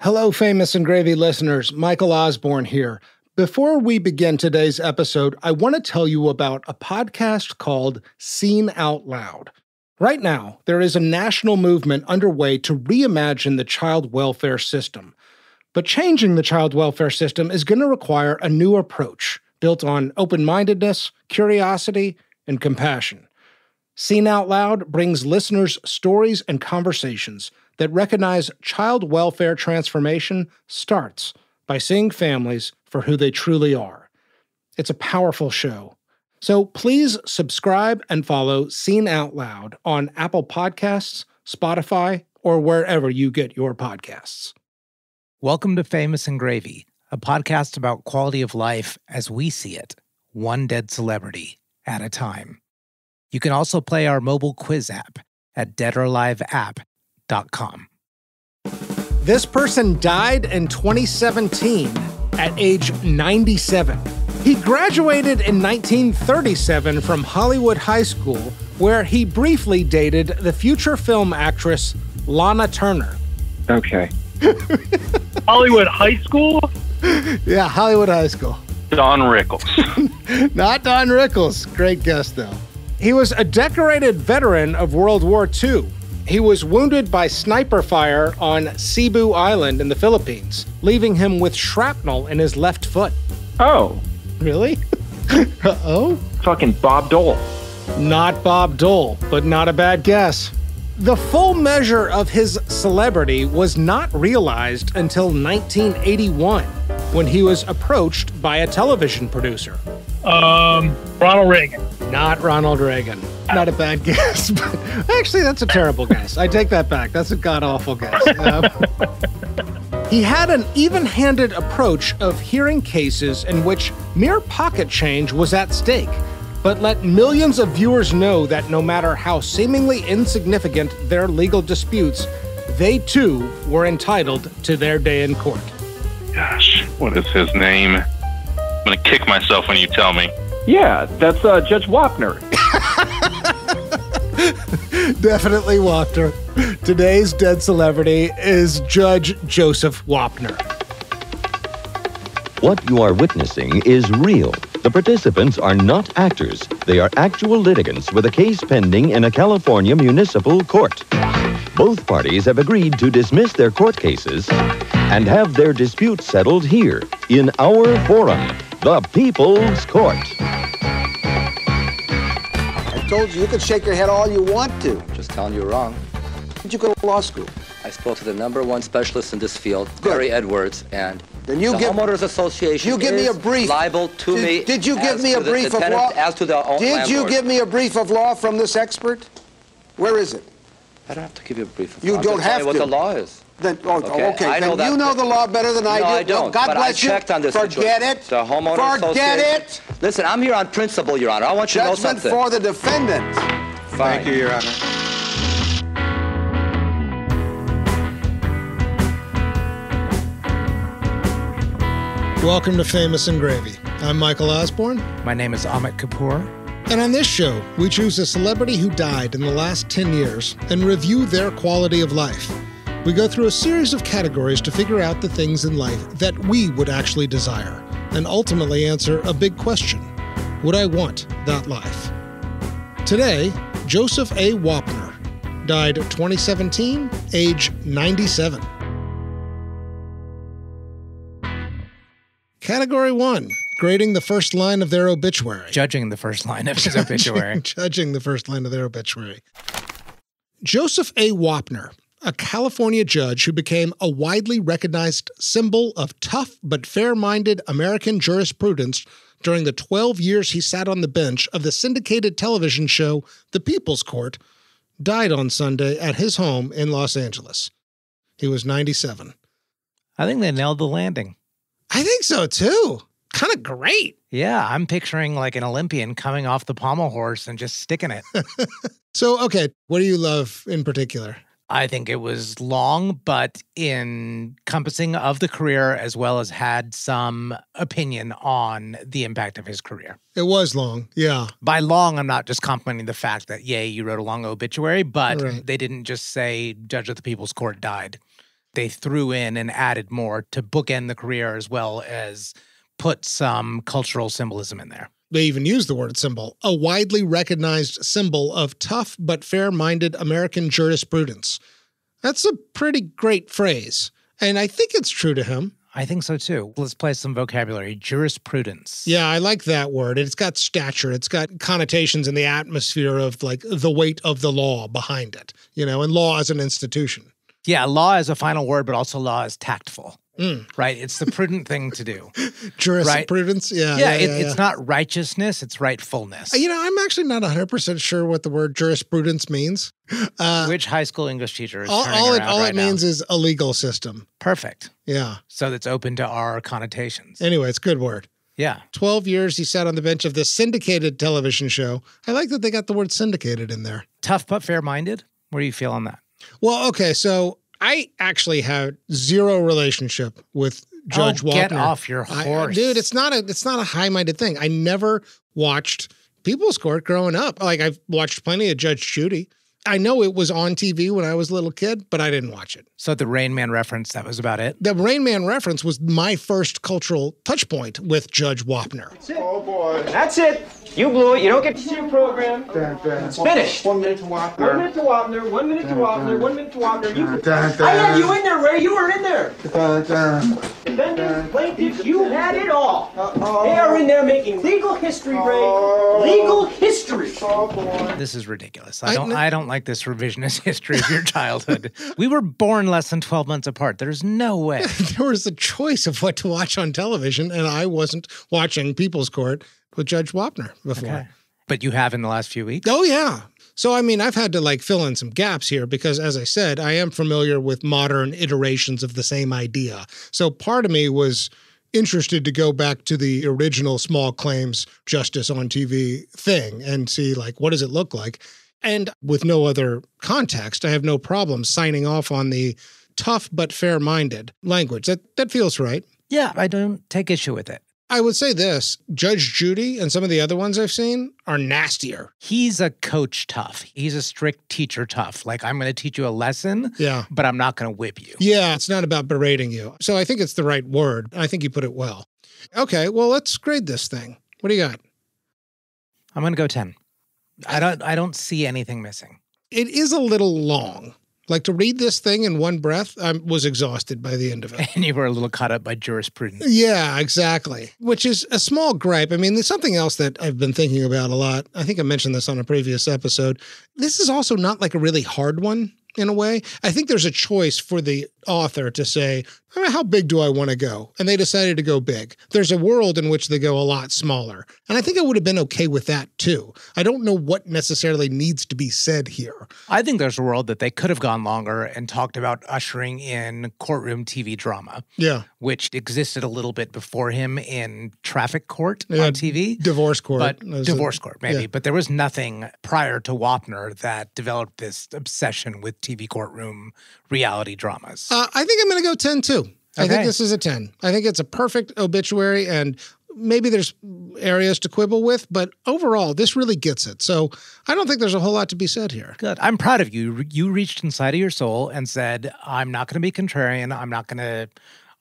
Hello, Famous and Gravy listeners. Michael Osborne here. Before we begin today's episode, I want to tell you about a podcast called Seen Out Loud. Right now, there is a national movement underway to reimagine the child welfare system. But changing the child welfare system is going to require a new approach built on open-mindedness, curiosity, and compassion. Seen Out Loud brings listeners stories and conversations that recognize child welfare transformation starts by seeing families for who they truly are. It's a powerful show. So please subscribe and follow Seen Out Loud on Apple Podcasts, Spotify, or wherever you get your podcasts. Welcome to Famous and Gravy, a podcast about quality of life as we see it, one dead celebrity at a time. You can also play our mobile quiz app at deadoraliveapp.com. This person died in 2017 at age 97. He graduated in 1937 from Hollywood High School, where he briefly dated the future film actress Lana Turner. Okay. Hollywood High School? Yeah, Hollywood High School. Don Rickles. Not Don Rickles. Great guess, though. He was a decorated veteran of World War II. He was wounded by sniper fire on Cebu Island in the Philippines, leaving him with shrapnel in his left foot. Oh. Really? Uh-oh? Fucking Bob Dole. Not Bob Dole, but not a bad guess. The full measure of his celebrity was not realized until 1981, when he was approached by a television producer. Ronald Reagan. Not Ronald Reagan. Not a bad guess, but actually that's a terrible guess. I take that back. That's a god-awful guess. He had an even-handed approach of hearing cases in which mere pocket change was at stake, but let millions of viewers know that no matter how seemingly insignificant their legal disputes, they too were entitled to their day in court. Gosh, what is his name? I'm going to kick myself when you tell me. Yeah, that's Judge Wapner. Definitely Wapner. Today's dead celebrity is Judge Joseph Wapner. What you are witnessing is real. The participants are not actors. They are actual litigants with a case pending in a California municipal court. Both parties have agreed to dismiss their court cases and have their disputes settled here in our forum, the People's Court. I told you can shake your head all you want to. Just telling you wrong. Did you go to law school? I spoke to the #1 specialist in this field, Good. Gary Edwards, and Then you the give Homeowners Association you give me a is brief. liable to me. Did you give as me a to the brief of tenant- law? As to the Did you landlord. give me a brief of law from this expert? Where is it? I don't have to give you a brief. You I'm don't just telling have you what to. the law is. Then, okay. I know Then that. you know the law better than I do. No, I Well, don't. God but bless I checked you. on this. Forget it. The Homeowners Forget Association. it. Listen, I'm here on principle, Your Honor. I want you to know Judgment something. for the defendant. Fine. Thank you, Your Honor. Welcome to Famous and Gravy. I'm Michael Osborne, My name is Amit Kapoor. and on this show, we choose a celebrity who died in the last 10 years and review their quality of life. We go through a series of categories to figure out the things in life that we would actually desire, and ultimately answer a big question: would I want that life? Today, Joseph A. Wapner died 2017, age 97. Category 1, grading the first line of their obituary. Judging the first line of his obituary. Judging the first line of their obituary. Joseph A. Wapner, a California judge who became a widely recognized symbol of tough but fair-minded American jurisprudence during the 12 years he sat on the bench of the syndicated television show The People's Court, died on Sunday at his home in Los Angeles. He was 97. I think they nailed the landing. I think so, too. Kind of great. Yeah, I'm picturing like an Olympian coming off the pommel horse and just sticking it. So, okay, what do you love in particular? I think it was long, but encompassing of the career, as well as had some opinion on the impact of his career. It was long, yeah. By long, I'm not just complimenting the fact that, yay, you wrote a long obituary, but Right. they didn't just say Judge of the People's Court died. they threw in and added more to bookend the career as well as put some cultural symbolism in there. They even use the word symbol, a widely recognized symbol of tough but fair-minded American jurisprudence. That's a pretty great phrase, and I think it's true to him. I think so too. Let's play some vocabulary. Jurisprudence. Yeah, I like that word. It's got stature. It's got connotations in the atmosphere of like the weight of the law behind it, and law as an institution. Yeah, law is a final word, but also law is tactful. Right? It's the prudent thing to do. Jurisprudence? Right? Yeah. It's not righteousness, it's rightfulness. I'm actually not 100% sure what the word jurisprudence means. Which high school English teacher is all it means is a legal system. Perfect. Yeah. So that's open to our connotations. Anyway, it's a good word. Yeah. 12 years he sat on the bench of the syndicated television show. I like that they got the word syndicated in there. Tough but fair-minded? Where do you feel on that? Well, okay, so I actually had zero relationship with Judge Wapner. Get off your horse. Dude, it's not a high-minded thing. I never watched People's Court growing up. Like, I've watched plenty of Judge Judy. I know it was on TV when I was a little kid, but I didn't watch it. So the Rain Man reference, that was about it? The Rain Man reference was my first cultural touch point with Judge Wapner. That's it. Oh, boy. That's it. You blew it. You don't get to see your program. It's finished. 1 minute to Wapner. 1 minute to Wapner. 1 minute to Wapner. 1 minute to Wapner. I had you in there, Ray. You were in there. Defendants, plaintiffs, you had it all. They are in there making legal history, Ray. Legal history. This is ridiculous. I don't like this revisionist history of your childhood. We were born less than 12 months apart. There's no way. There was a choice of what to watch on television, and I wasn't watching People's Court with Judge Wapner before. Okay. But you have in the last few weeks? Oh, yeah. So, I've had to fill in some gaps here because, as I said, I am familiar with modern iterations of the same idea. So part of me was interested to go back to the original small claims justice on TV thing and see, what does it look like? And with no other context, I have no problem signing off on the tough but fair-minded language. That feels right. Yeah, I don't take issue with it. I would say this, Judge Judy and some of the other ones I've seen are nastier. He's a coach tough. He's a strict teacher tough. I'm going to teach you a lesson, but I'm not going to whip you. Yeah, it's not about berating you. So I think it's the right word. I think you put it well. Okay, well, let's grade this thing. What do you got? I'm going to go 10. I don't see anything missing. It is a little long. To read this thing in one breath, I was exhausted by the end of it. And you were a little caught up by jurisprudence. Yeah, exactly. Which is a small gripe. There's something else that I've been thinking about a lot. I think I mentioned this on a previous episode. This is also not a really hard one in a way. I think there's a choice for the author to say, how big do I want to go? And they decided to go big. There's a world in which they go a lot smaller. And I think I would have been okay with that too. I don't know what necessarily needs to be said here. I think there's a world that they could have gone longer and talked about ushering in courtroom TV drama. Yeah. Which existed a little bit before him in traffic court on TV. Divorce court. Divorce court, maybe. Yeah. But there was nothing prior to Wapner that developed this obsession with TV courtroom reality dramas. I think I'm going to go 10 too. I think this is a 10. I think it's a perfect obituary, and maybe there's areas to quibble with, but overall, this really gets it. So I don't think there's a whole lot to be said here. Good. I'm proud of you. You reached inside of your soul and said, I'm not going to be contrarian. I'm not going to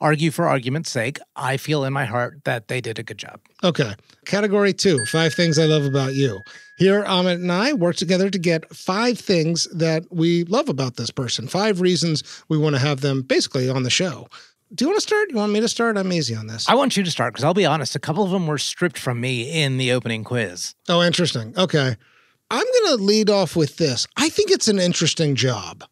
argue for argument's sake. I feel in my heart that they did a good job. Okay. Category 2, 5 things I love about you. Here, Amit and I work together to get 5 things that we love about this person, 5 reasons we want to have them basically on the show. Do you want to start? You want me to start? I'm easy on this. I want you to start because I'll be honest, a couple of them were stripped from me in the opening quiz. Oh, interesting. Okay. I'm going to lead off with this. I think it's an interesting job.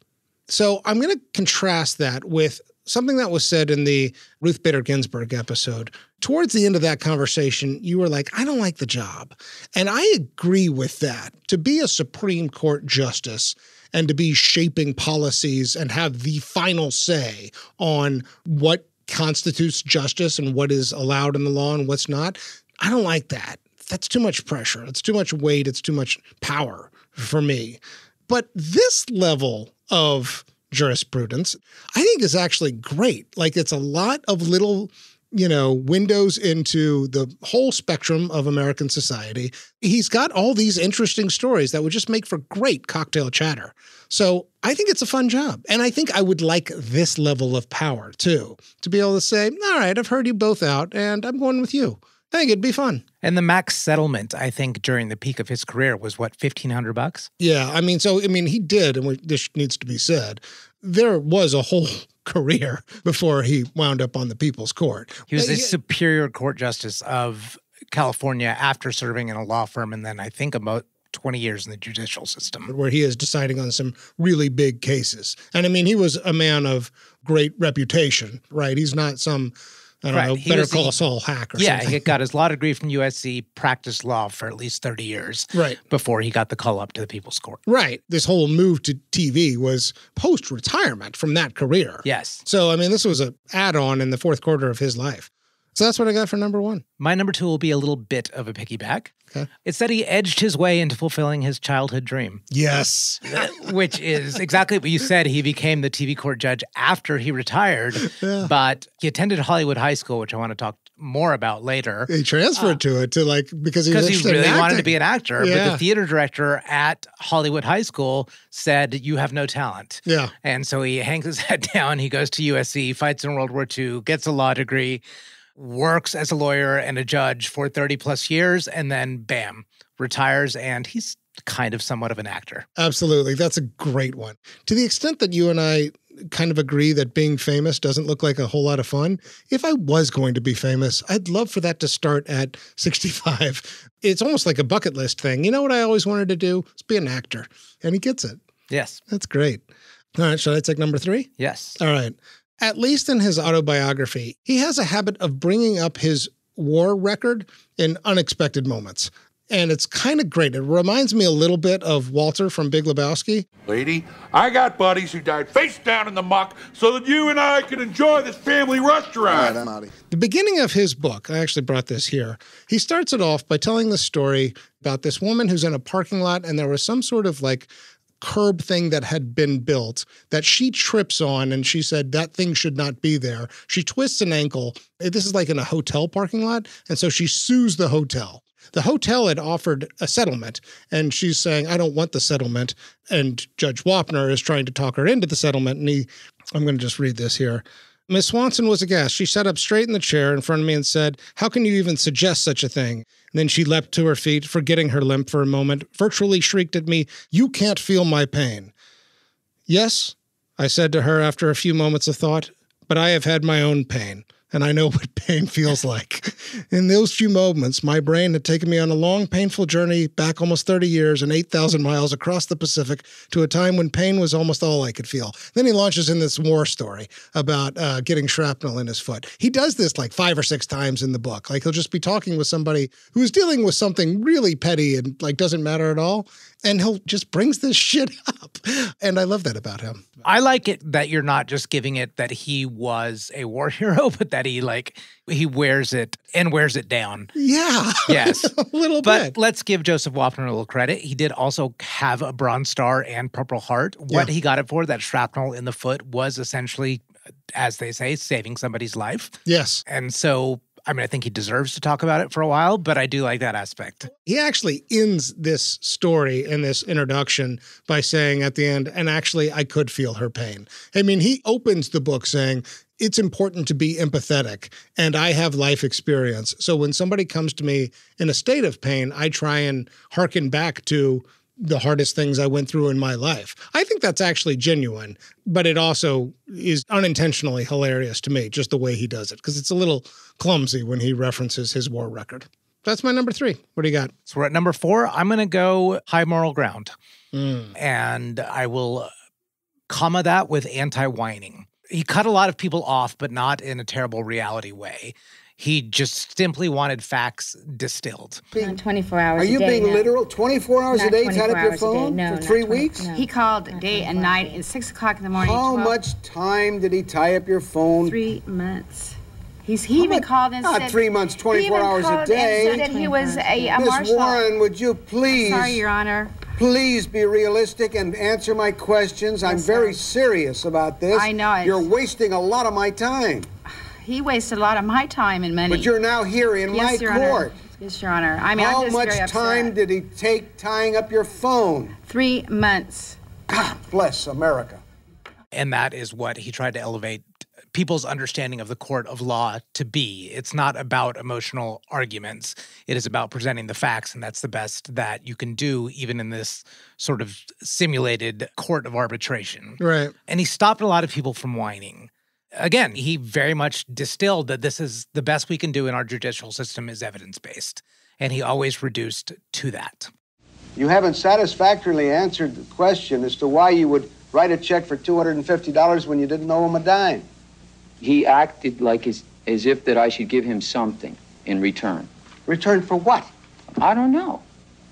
So I'm going to contrast that with something that was said in the Ruth Bader Ginsburg episode. Towards the end of that conversation, you were like, I don't like the job. And I agree with that. To be a Supreme Court justice and to be shaping policies and have the final say on what constitutes justice and what is allowed in the law and what's not, I don't like that. That's too much pressure. It's too much weight. It's too much power for me. But this level of jurisprudence, I think is actually great. It's a lot of little windows into the whole spectrum of American society. He's got all these interesting stories that would just make for great cocktail chatter. So I think it's a fun job. And I think I would like this level of power, too, to be able to say, all right, I've heard you both out, and I'm going with you. I think it'd be fun. And the max settlement, I think, during the peak of his career was, what, $1,500? Yeah, he did, and this needs to be said, there was a whole career before he wound up on the People's Court. He was the Superior Court Justice of California after serving in a law firm, and then I think about 20 years in the judicial system. Where he is deciding on some really big cases. And he was a man of great reputation, right? He's not some, Better Call Saul hack or something. Yeah, he got his law degree from USC, practiced law for at least 30 years before he got the call up to the People's Court. Right. This whole move to TV was post-retirement from that career. Yes. So, this was an add-on in the fourth quarter of his life. So that's what I got for number one. My number two will be a little bit of a piggyback. Okay. It's that he edged his way into fulfilling his childhood dream. Yes. Which is exactly what you said. He became the TV court judge after he retired, but he attended Hollywood High School, which I want to talk more about later. He transferred to it because he really wanted to be an actor. Yeah. But the theater director at Hollywood High School said, you have no talent. Yeah. And so he hangs his head down. He goes to USC, fights in World War II, gets a law degree, works as a lawyer and a judge for 30 plus years, and then bam, retires, and he's kind of somewhat of an actor. Absolutely. That's a great one. To the extent that you and I kind of agree that being famous doesn't look like a whole lot of fun, if I was going to be famous, I'd love for that to start at 65. It's almost like a bucket list thing. You know what I always wanted to do? Is be an actor. And he gets it. Yes. That's great. All right, should I take number three? Yes. All right. At least in his autobiography, he has a habit of bringing up his war record in unexpected moments. And it's kind of great. It reminds me a little bit of Walter from Big Lebowski. Lady, I got buddies who died face down in the muck so that you and I can enjoy this family restaurant. All right, I'm out. The beginning of his book, I actually brought this here. He starts it off by telling the story about this woman who's in a parking lot, and there was some sort of curb thing that had been built that she trips on, and she said that thing should not be there. She twists an ankle. This is like in a hotel parking lot, and so she sues the hotel. The hotel had offered a settlement, and she's saying, I don't want the settlement, and Judge Wapner is trying to talk her into the settlement, and I'm going to just read this here. Miss Swanson was aghast. She sat up straight in the chair in front of me and said, how can you even suggest such a thing? And then she leapt to her feet, forgetting her limp for a moment, virtually shrieked at me, you can't feel my pain. Yes, I said to her after a few moments of thought, but I have had my own pain, and I know what pain feels like. In those few moments, my brain had taken me on a long, painful journey back almost 30 years and 8,000 miles across the Pacific to a time when pain was almost all I could feel. Then he launches in this war story about getting shrapnel in his foot. He does this 5 or 6 times in the book. He'll just be talking with somebody who's dealing with something really petty and doesn't matter at all. And he'll just brings this shit up. And I love that about him. I like it that you're not just giving it that he was a war hero, but that he wears it and wears it down. Yeah. Yes. A little bit. But let's give Joseph Wapner a little credit. He did also have a Bronze Star and Purple Heart. What he got it for, that shrapnel in the foot, was essentially, as they say, saving somebody's life. Yes. And so I think he deserves to talk about it for a while, but I do like that aspect. He actually ends this story and this introduction by saying at the end, and actually, I could feel her pain. He opens the book saying, it's important to be empathetic, and I have life experience. So when somebody comes to me in a state of pain, I try and hearken back to the hardest things I went through in my life. I think that's actually genuine, but it also is unintentionally hilarious to me, just the way he does it, because it's a little clumsy when he references his war record. That's my number 3. What do you got? So we're at number 4. I'm going to go high moral ground. And I will comma that with anti-whining. He cut a lot of people off, but not in a terrible reality way. He just simply wanted facts distilled. 24 hours Are you a day, being no. literal? 24 hours a day, tied up your phone No, for 3 weeks? No. He called day and night at 6 o'clock in the morning. How 12, much time did he tie up your phone? 3 months. He even called and said... Not 3 months, 24 hours a day. He even called and said he was a Miss marshal. Warren, would you please... Sorry, Your Honor. Please be realistic and answer my questions. I'm very serious about this. I know it. You're wasting a lot of my time. He wasted a lot of my time and money. But you're now here in my Your court. Honor. Yes, Your Honor. I mean, How I'm just much very upset. time did he take tying up your phone? 3 months. God bless America. And that is what he tried to elevate people's understanding of the court of law to be. It's not about emotional arguments. It is about presenting the facts, and that's the best that you can do even in this sort of simulated court of arbitration. Right. And he stopped a lot of people from whining. Again, he very much distilled that this is the best we can do in our judicial system is evidence-based. And he always reduced to that. You haven't satisfactorily answered the question as to why you would write a check for $250 when you didn't owe him a dime. He acted like as if that I should give him something in return. Return for what? I don't know.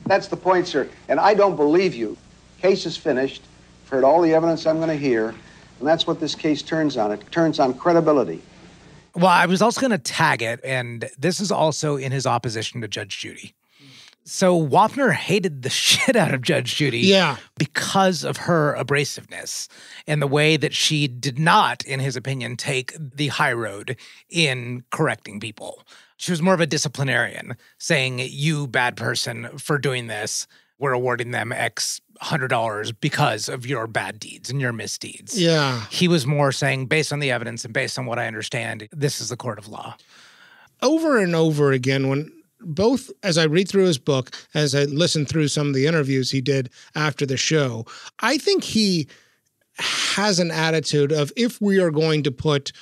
That's the point, sir. And I don't believe you. Case is finished. I've heard all the evidence I'm going to hear. And that's what this case turns on. It turns on credibility. Well, I was also going to tag it, and this is also in his opposition to Judge Judy. So Wapner hated the shit out of Judge Judy because of her abrasiveness and the way that she did not, in his opinion, take the high road in correcting people. She was more of a disciplinarian, saying, you bad person for doing this, we're awarding them X $100 because of your bad deeds and your misdeeds. Yeah. He was more saying, based on the evidence and based on what I understand, this is the court of law. Over and over again, when both as I read through his book, as I listen through some of the interviews he did after the show, I think he has an attitude of if we are going to put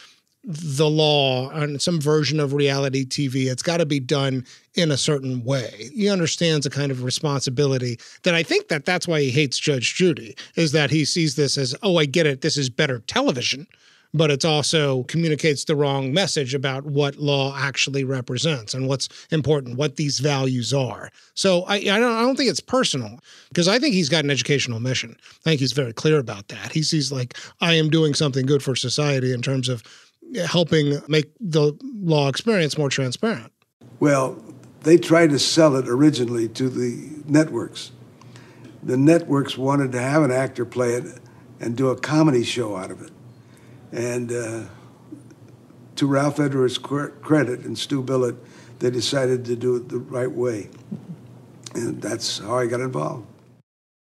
the law on some version of reality TV, it's got to be done in a certain way. He understands a kind of responsibility that I think that's why he hates Judge Judy, is that he sees this as, oh, I get it, this is better television, but it also communicates the wrong message about what law actually represents and what's important, what these values are. So I don't think it's personal, because I think he's got an educational mission. I think he's very clear about that. He sees like, I am doing something good for society in terms of helping make the law experience more transparent. Well, they tried to sell it originally to the networks. The networks wanted to have an actor play it and do a comedy show out of it. And to Ralph Edwards' credit and Stu Billett, they decided to do it the right way. And that's how I got involved.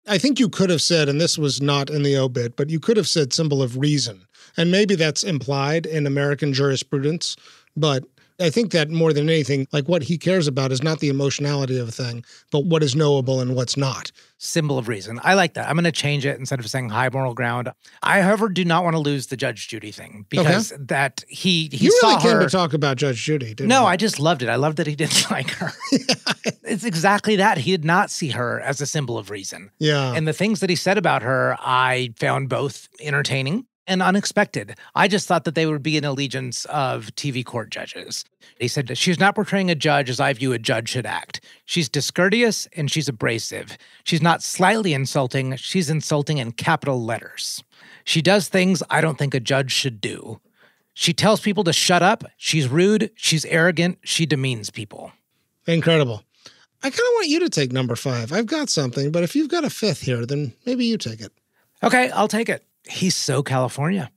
I think you could have said, and this was not in the obit, but you could have said symbol of reason. And maybe that's implied in American jurisprudence, but I think that more than anything, like what he cares about is not the emotionality of a thing, but what is knowable and what's not. Symbol of reason. I like that. I'm going to change it instead of saying high moral ground. I, however, do not want to lose the Judge Judy thing because that he you saw really came her. to talk about Judge Judy, didn't you? No, I just loved it. I loved that he didn't like her. It's exactly that. He did not see her as a symbol of reason. Yeah. And the things that he said about her, I found both entertaining and unexpected. I just thought that they would be an allegiance of TV court judges. He said that she's not portraying a judge as I view a judge should act. She's discourteous and she's abrasive. She's not slightly insulting. She's insulting in capital letters. She does things I don't think a judge should do. She tells people to shut up. She's rude. She's arrogant. She demeans people. Incredible. I kind of want you to take number 5. I've got something, but if you've got a 5th here, then maybe you take it. Okay, I'll take it. He's so California.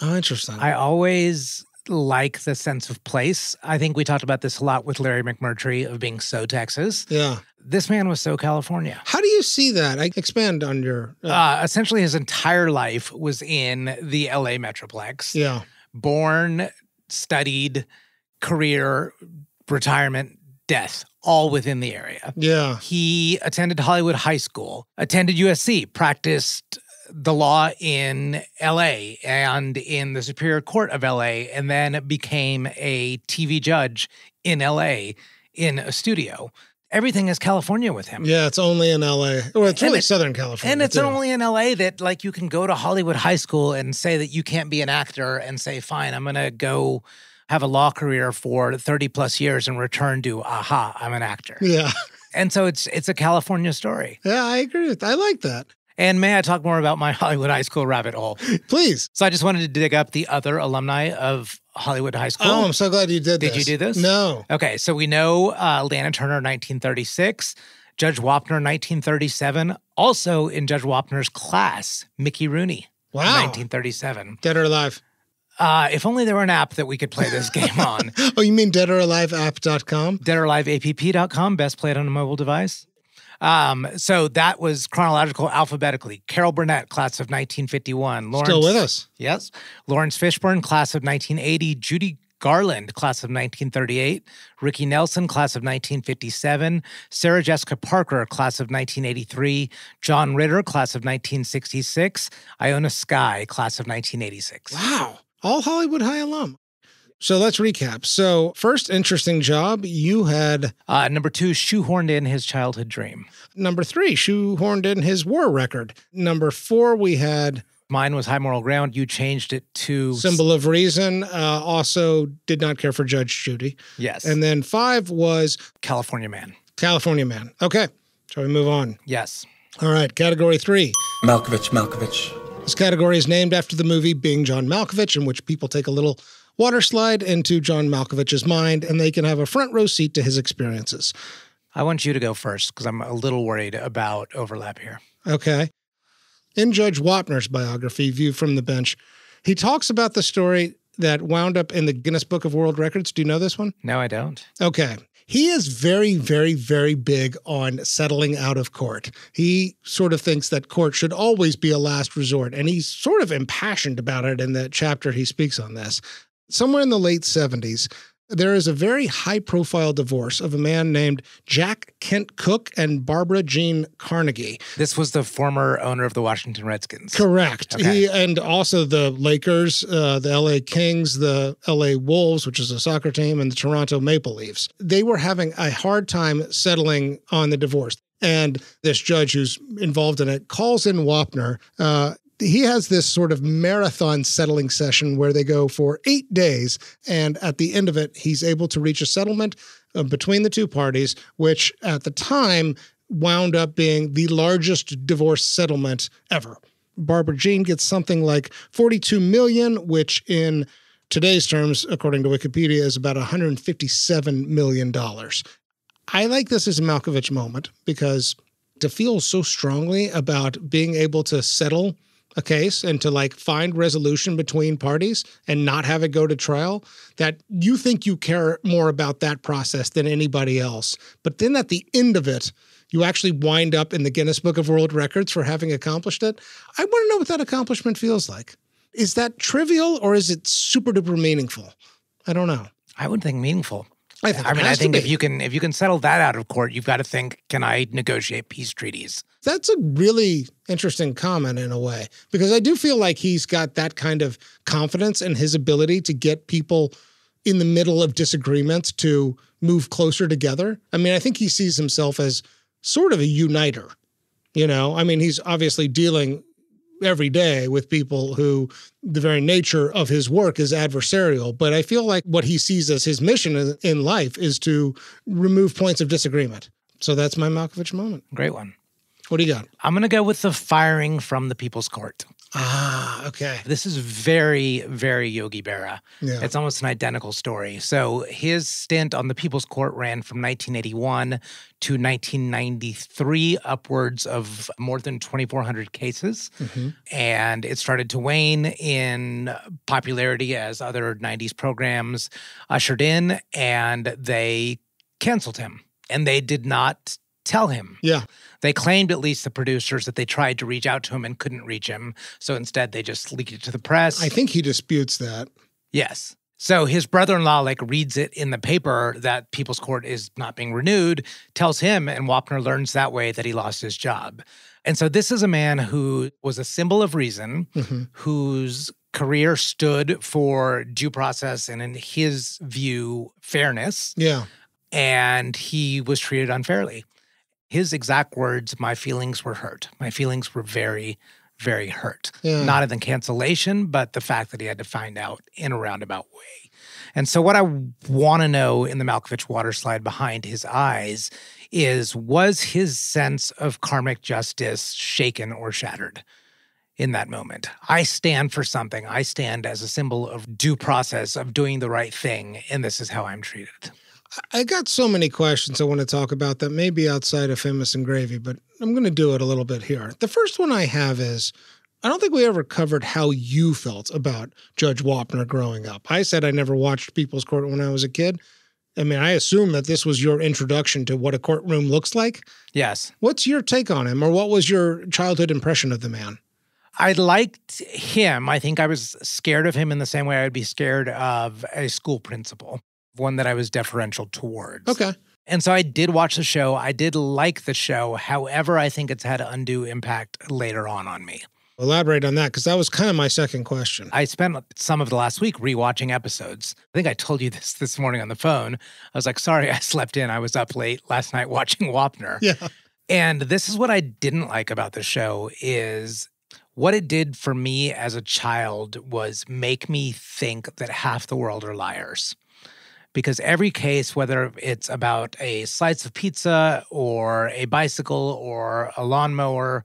Oh, interesting. I always like the sense of place. I think we talked about this a lot with Larry McMurtry of being so Texas. Yeah. This man was so California. How do you see that? I expand on your... essentially, his entire life was in the LA Metroplex. Yeah. Born, studied, career, retirement, death, all within the area. Yeah. He attended Hollywood High School, attended USC, practiced the law in LA and in the Superior Court of LA, and then became a TV judge in LA in a studio. Everything is California with him. Yeah, it's only in LA. Well, it's really Southern California. And it's only in LA that like you can go to Hollywood High School and say that you can't be an actor and say, fine, I'm going to go have a law career for 30 plus years and return to, aha, I'm an actor. Yeah. And so it's a California story. Yeah, I agree with that. I like that. And may I talk more about my Hollywood High School rabbit hole? Please. So I just wanted to dig up the other alumni of Hollywood High School. Oh, I'm so glad you did this. Did you do this? No. Okay, so we know Lana Turner, 1936, Judge Wapner, 1937. Also in Judge Wapner's class, Mickey Rooney, wow. 1937. Dead or alive? If only there were an app that we could play this game on. Oh, you mean deadoraliveapp.com? Deadoraliveapp.com, best played on a mobile device. So that was chronological alphabetically. Carol Burnett, class of 1951. Still with us. Yes. Lawrence Fishburne, class of 1980. Judy Garland, class of 1938. Ricky Nelson, class of 1957. Sarah Jessica Parker, class of 1983. John Ritter, class of 1966. Iona Skye, class of 1986. Wow. All Hollywood High alum. So let's recap. So first interesting job, you had... Number 2, shoehorned in his childhood dream. Number 3, shoehorned in his war record. Number 4, we had... Mine was High Moral Ground. You changed it to... Symbol of Reason. Also did not care for Judge Judy. Yes. And then 5 was... California Man. California Man. Okay. Shall we move on? Yes. All right. Category 3. Malkovich. This category is named after the movie Being John Malkovich, in which people take a little water slide into John Malkovich's mind, and they can have a front row seat to his experiences. I want you to go first, because I'm a little worried about overlap here. Okay. In Judge Wapner's biography, View from the Bench, he talks about the story that wound up in the Guinness Book of World Records. Do you know this one? No, I don't. Okay. He is very, very, very big on settling out of court. He sort of thinks that court should always be a last resort, and he's sort of impassioned about it in the chapter he speaks on this. Somewhere in the late 70s, there is a very high-profile divorce of a man named Jack Kent Cook and Barbara Jean Carnegie. This was the former owner of the Washington Redskins. Correct. Okay. And also the Lakers, the LA Kings, the LA Wolves, which is a soccer team, and the Toronto Maple Leafs. They were having a hard time settling on the divorce. And this judge who's involved in it calls in Wapner. He has this sort of marathon settling session where they go for 8 days. And at the end of it, he's able to reach a settlement between the two parties, which at the time wound up being the largest divorce settlement ever. Barbara Jean gets something like $42 million, which in today's terms, according to Wikipedia, is about $157 million. I like this as a Malkovich moment because to feel so strongly about being able to settle a case and to like find resolution between parties and not have it go to trial, that you think you care more about that process than anybody else. But then at the end of it, you actually wind up in the Guinness Book of World Records for having accomplished it. I want to know what that accomplishment feels like. Is that trivial or is it super duper meaningful? I don't know. I would think meaningful. I think if you can settle that out of court, you've got to think, can I negotiate peace treaties? That's a really interesting comment in a way, because I do feel like he's got that kind of confidence in his ability to get people in the middle of disagreements to move closer together. I mean, I think he sees himself as sort of a uniter, you know? I mean, he's obviously dealing every day with people who the very nature of his work is adversarial. But I feel like what he sees as his mission in life is to remove points of disagreement. So that's my Malkovich moment. Great one. What do you got? I'm going to go with the firing from the People's Court. Ah, okay. This is very, very Yogi Berra. Yeah. It's almost an identical story. So his stint on the People's Court ran from 1981 to 1993, upwards of more than 2,400 cases. Mm-hmm. And it started to wane in popularity as other 90s programs ushered in, and they canceled him. And they did not tell him. Yeah. They claimed, at least the producers, that they tried to reach out to him and couldn't reach him. So instead, they just leaked it to the press. I think he disputes that. Yes. So his brother-in-law reads it in the paper that People's Court is not being renewed, tells him, and Wapner learns that way that he lost his job. And so this is a man who was a symbol of reason, mm-hmm. whose career stood for due process and, in his view, fairness. Yeah. And he was treated unfairly. His exact words, my feelings were hurt. My feelings were very, very hurt. Yeah. Not in the cancellation, but the fact that he had to find out in a roundabout way. And so what I want to know in the Malkovich water slide behind his eyes is, was his sense of karmic justice shaken or shattered in that moment? I stand for something. I stand as a symbol of due process, of doing the right thing, and this is how I'm treated. I got so many questions I want to talk about that may be outside of Famous and Gravy, but I'm going to do it a little bit here. The first one I have is, I don't think we ever covered how you felt about Judge Wapner growing up. I said I never watched People's Court when I was a kid. I mean, I assume that this was your introduction to what a courtroom looks like. Yes. What's your take on him, or what was your childhood impression of the man? I liked him. I think I was scared of him in the same way I would be scared of a school principal, one that I was deferential towards. Okay. And so I did watch the show. I did like the show. However, I think it's had an undue impact later on me. Elaborate on that, because that was kind of my second question. I spent some of the last week rewatching episodes. I think I told you this morning on the phone. I was like, sorry, I slept in. I was up late last night watching Wapner. Yeah. And this is what I didn't like about the show is what it did for me as a child was make me think that half the world are liars. Because every case, whether it's about a slice of pizza or a bicycle or a lawnmower,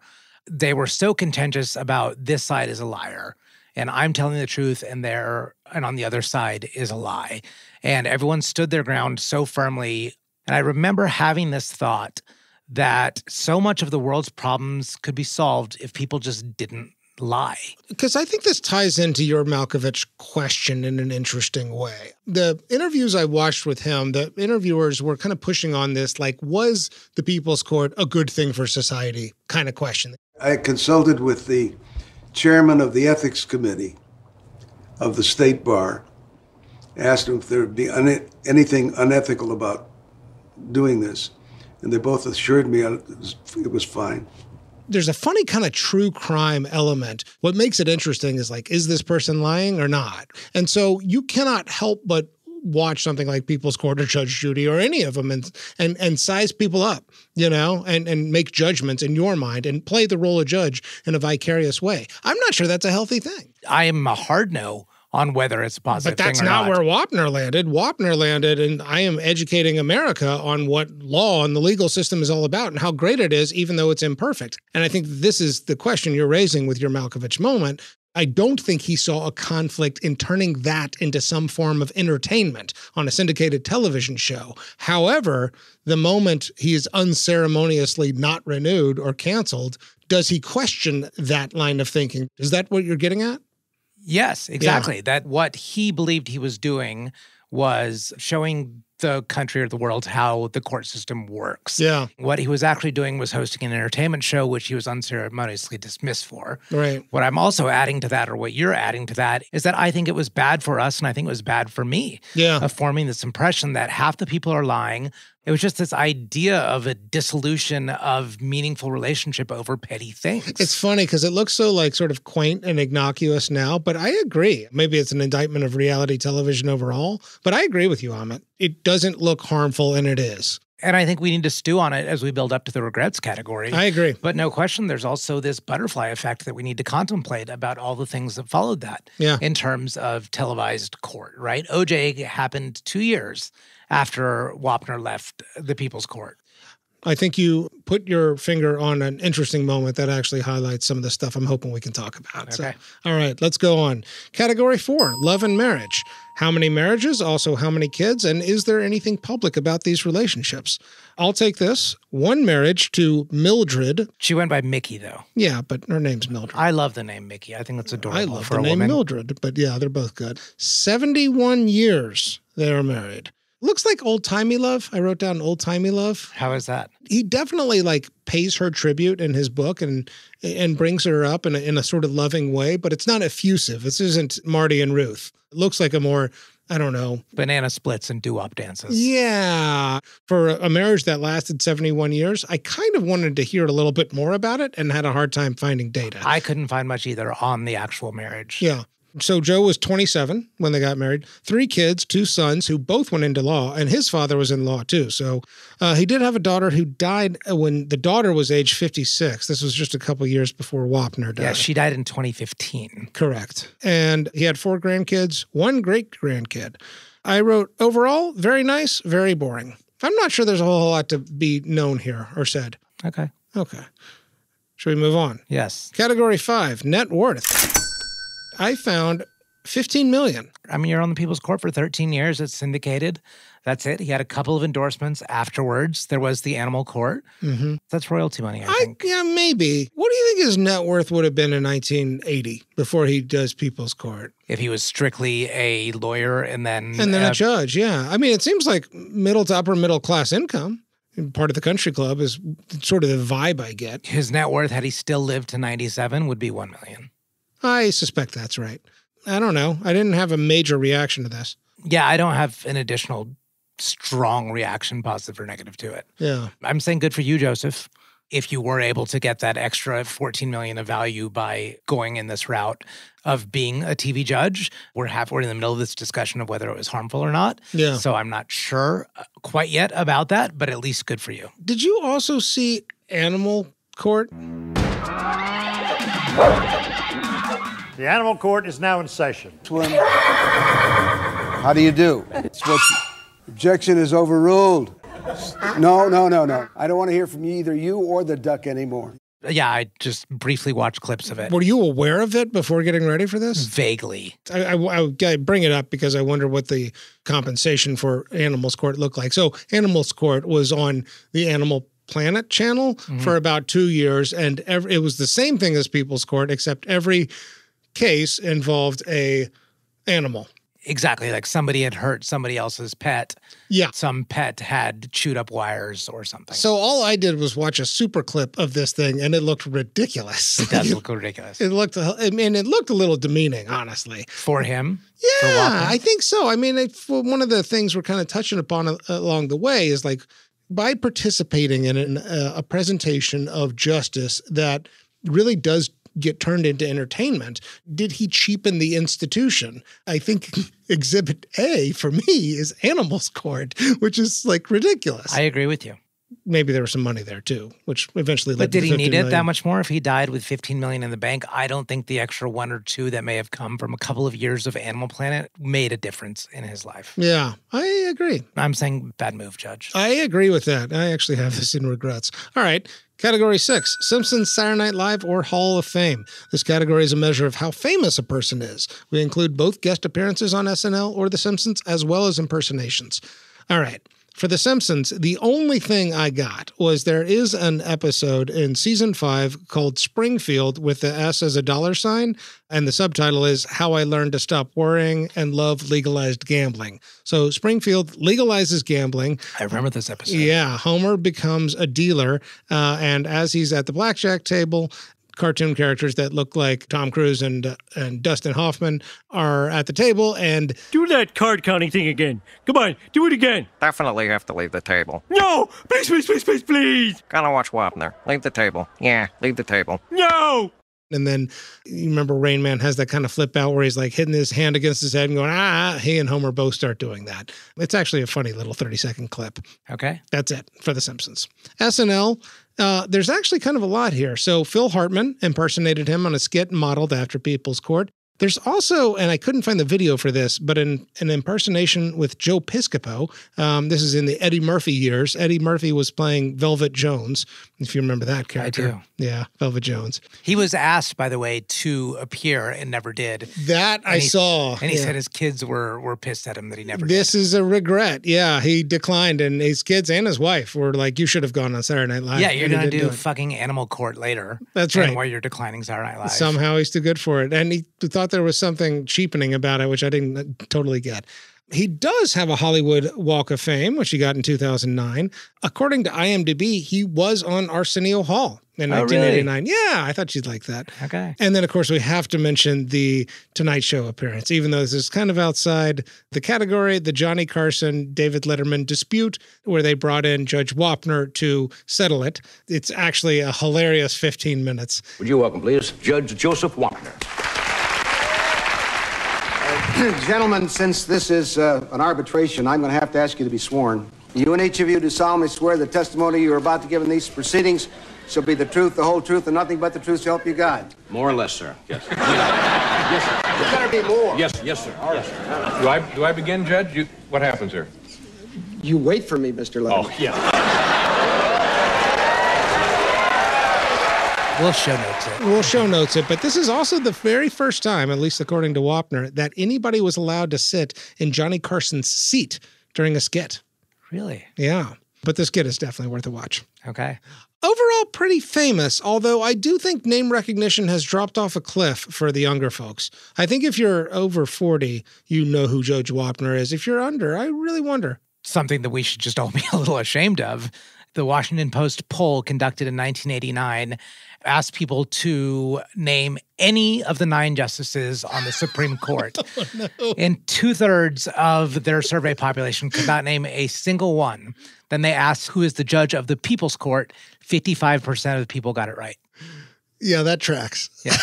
they were so contentious about this side is a liar and I'm telling the truth and on the other side is a lie. And everyone stood their ground so firmly. And I remember having this thought that so much of the world's problems could be solved if people just didn't lie. Because I think this ties into your Malkovich question in an interesting way. The interviews I watched with him, the interviewers were kind of pushing on this, like, was the People's Court a good thing for society kind of question. I consulted with the chairman of the ethics committee of the state bar, asked him if there would be anything unethical about doing this. And they both assured me it was fine. There's a funny kind of true crime element. What makes it interesting is like, is this person lying or not? And so you cannot help but watch something like People's Court or Judge Judy or any of them and size people up, you know, and make judgments in your mind and play the role of judge in a vicarious way. I'm not sure that's a healthy thing. I am a hard no on whether it's a positive thing or not. But that's not where Wapner landed. Wapner landed, and I am educating America on what law and the legal system is all about and how great it is, even though it's imperfect. And I think this is the question you're raising with your Malkovich moment. I don't think he saw a conflict in turning that into some form of entertainment on a syndicated television show. However, the moment he is unceremoniously not renewed or canceled, does he question that line of thinking? Is that what you're getting at? Yes, exactly. Yeah. That what he believed he was doing was showing the country or the world how the court system works. Yeah. What he was actually doing was hosting an entertainment show, which he was unceremoniously dismissed for. Right. What I'm also adding to that, or what you're adding to that, is that I think it was bad for us, and I think it was bad for me. Yeah. Of forming this impression that half the people are lying. It was just this idea of a dissolution of meaningful relationship over petty things. It's funny because it looks so like sort of quaint and innocuous now, but I agree. Maybe it's an indictment of reality television overall, but I agree with you, Amit. It doesn't look harmful, and it is. And I think we need to stew on it as we build up to the regrets category. I agree. But no question, there's also this butterfly effect that we need to contemplate about all the things that followed that in terms of televised court, right? OJ happened 2 years after Wapner left the People's Court. I think you put your finger on an interesting moment that actually highlights some of the stuff I'm hoping we can talk about. Okay. So, all right, let's go on. Category 4, love and marriage. How many marriages? Also, how many kids? And is there anything public about these relationships? I'll take this. One marriage to Mildred. She went by Mickey, though. Yeah, but her name's Mildred. I love the name Mickey. I think that's adorable. I love for the a name woman. Mildred, but yeah, they're both good. 71 years they are married. Looks like old-timey love. I wrote down old-timey love. How is that? He definitely like pays her tribute in his book and brings her up in a sort of loving way, but it's not effusive. This isn't Marty and Ruth. It looks like a more, I don't know. Banana splits and doo-wop dances. Yeah. For a marriage that lasted 71 years, I kind of wanted to hear a little bit more about it and had a hard time finding data. I couldn't find much either on the actual marriage. Yeah. So Joe was 27 when they got married, 3 kids, 2 sons who both went into law, and his father was in law too. So he did have a daughter who died when the daughter was age 56. This was just a couple years before Wapner died. Yeah, she died in 2015. Correct. And he had 4 grandkids, 1 great-grandkid. I wrote, overall, very nice, very boring. I'm not sure there's a whole lot to be known here or said. Okay. Should we move on? Yes. Category 5, net worth. I found $15 million. I mean, you're on the People's Court for 13 years. It's syndicated. That's it. He had a couple of endorsements afterwards. There was the Animal Court. Mm-hmm. That's royalty money, I think. Yeah, maybe. What do you think his net worth would have been in 1980 before he does People's Court? If he was strictly a lawyer and then a judge, yeah. I mean, it seems like middle to upper middle class income. Part of the country club is sort of the vibe I get. His net worth, had he still lived to 97, would be $1 million. I suspect that's right. I don't know. I didn't have a major reaction to this. Yeah, I don't have an additional strong reaction, positive or negative, to it. Yeah. I'm saying good for you, Joseph. If you were able to get that extra $14 million of value by going in this route of being a TV judge, we're in the middle of this discussion of whether it was harmful or not. Yeah. So I'm not sure quite yet about that, but at least good for you. Did you also see Animal Court? The Animal Court is now in session. How do you do? Objection is overruled. No. I don't want to hear from either you or the duck anymore. Yeah, I just briefly watched clips of it. Were you aware of it before getting ready for this? Vaguely. I bring it up because I wonder what the compensation for Animals Court looked like. So Animals Court was on the Animal Planet channel for about 2 years, and it was the same thing as People's Court, except every case involved a animal. Exactly. Like somebody had hurt somebody else's pet. Yeah. Some pet had chewed up wires or something. So all I did was watch a super clip of this thing, and it looked ridiculous. It does look ridiculous. It looked a little demeaning, honestly. For him? Yeah, I think so. I mean, one of the things we're kind of touching upon along the way is like, by participating in a presentation of justice that really does get turned into entertainment, did he cheapen the institution? I think Exhibit A for me is Animals Court, which is like ridiculous. I agree with you. Maybe there was some money there too, which eventually led to $50 million. But did he need it that much more? If he died with $15 million in the bank, I don't think the extra 1 or 2 that may have come from a couple of years of Animal Planet made a difference in his life. Yeah, I agree. I'm saying bad move, Judge. I agree with that. I actually have this in regrets. All right. Category 6, Simpsons, Saturday Night Live, or Hall of Fame. This category is a measure of how famous a person is. We include both guest appearances on SNL or The Simpsons, as well as impersonations. All right. For The Simpsons, the only thing I got was there is an episode in season 5 called Springfield with the S as a $sign, and the subtitle is How I Learned to Stop Worrying and Love Legalized Gambling. So Springfield legalizes gambling. I remember this episode. Yeah, Homer becomes a dealer, and as he's at the blackjack table, cartoon characters that look like Tom Cruise and Dustin Hoffman are at the table, and do that card counting thing again. Come on, do it again. Definitely have to leave the table. No! Please! Gotta watch Wapner. Leave the table. Yeah, leave the table. No! And then you remember Rain Man has that kind of flip out where he's like hitting his hand against his head and going, he and Homer both start doing that. It's actually a funny little 30-second clip. Okay. That's it for The Simpsons. SNL, there's actually kind of a lot here. So Phil Hartman impersonated him on a skit modeled after People's Court. There's also, and I couldn't find the video for this, but an impersonation with Joe Piscopo. This is in the Eddie Murphy years. Eddie Murphy was playing Velvet Jones, if you remember that character. I do. Yeah, Velvet Jones. He was asked, by the way, to appear and never did. That I saw. And he said his kids were pissed at him that he never did. This is a regret. Yeah, he declined, and his kids and his wife were like, you should have gone on Saturday Night Live. Yeah, you're going to do fucking Animal Court later. That's right. And where you're declining Saturday Night Live. Somehow he's too good for it. And he thought there was something cheapening about it, which I didn't totally get. He does have a Hollywood Walk of Fame, which he got in 2009. According to IMDb, he was on Arsenio Hall in 1989. Really? Yeah, I thought you'd like that. Okay. And then, of course, we have to mention the Tonight Show appearance, even though this is kind of outside the category, the Johnny Carson, David Letterman dispute, where they brought in Judge Wapner to settle it. It's actually a hilarious 15 minutes. Would you welcome, please, Judge Joseph Wapner. Gentlemen, since this is an arbitration, I'm going to have to ask you to be sworn. You and each of you do solemnly swear the testimony you are about to give in these proceedings shall be the truth, the whole truth, and nothing but the truth to help you God. More or less, sir. Yes. Yes, sir. There better be more. Yes, sir. All right. Do I begin, Judge? What happens here? You wait for me, Mr. Letterman. Oh, yeah. We'll show notes it. We'll show notes it, but this is also the very first time, at least according to Wapner, that anybody was allowed to sit in Johnny Carson's seat during a skit. Really? Yeah. But this skit is definitely worth a watch. Okay. Overall, pretty famous, although I do think name recognition has dropped off a cliff for the younger folks. I think if you're over 40, you know who Judge Wapner is. If you're under, I really wonder. Something that we should just all be a little ashamed of. The Washington Post poll conducted in 1989 asked people to name any of the 9 justices on the Supreme Court. Oh, no. And 2/3 of their survey population could not name a single one. Then they asked who is the judge of the People's Court. 55% of the people got it right. Yeah, that tracks. Yeah.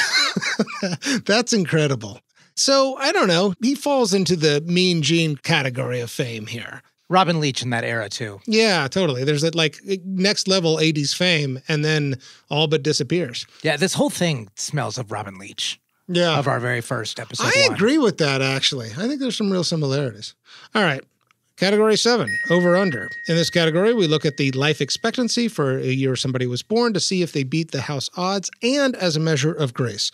That's incredible. So, I don't know. He falls into the Mean Gene category of fame here. Robin Leach in that era, too. Yeah, totally. There's that, like, next level 80s fame, and then all but disappears. Yeah, this whole thing smells of Robin Leach. Yeah. Of our very first episode. I agree with that, actually. I think there's some real similarities. All right. Category 7, over-under. In this category, we look at the life expectancy for a year somebody was born to see if they beat the house odds, and as a measure of grace.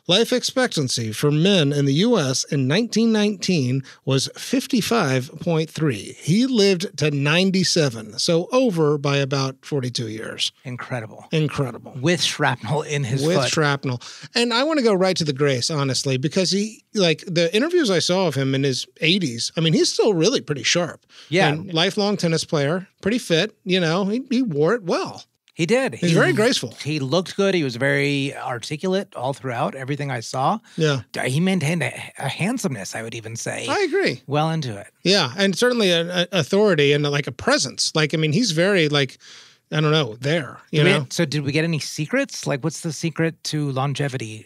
Life expectancy for men in the U.S. in 1919 was 55.3. He lived to 97, so over by about 42 years. Incredible. Incredible. With shrapnel in his foot. With shrapnel. And I want to go right to the grace, honestly, because he, like, the interviews I saw of him in his 80s, I mean, he's still really pretty sharp. Yeah. And lifelong tennis player, pretty fit, you know, he wore it well. He did. He's very graceful. He looked good. He was very articulate all throughout everything I saw. Yeah. He maintained a handsomeness, I would even say. I agree. Well into it. Yeah. And certainly an authority and like a presence. Like, I mean, he's very like, I don't know, there, you know? So did we get any secrets? Like, what's the secret to longevity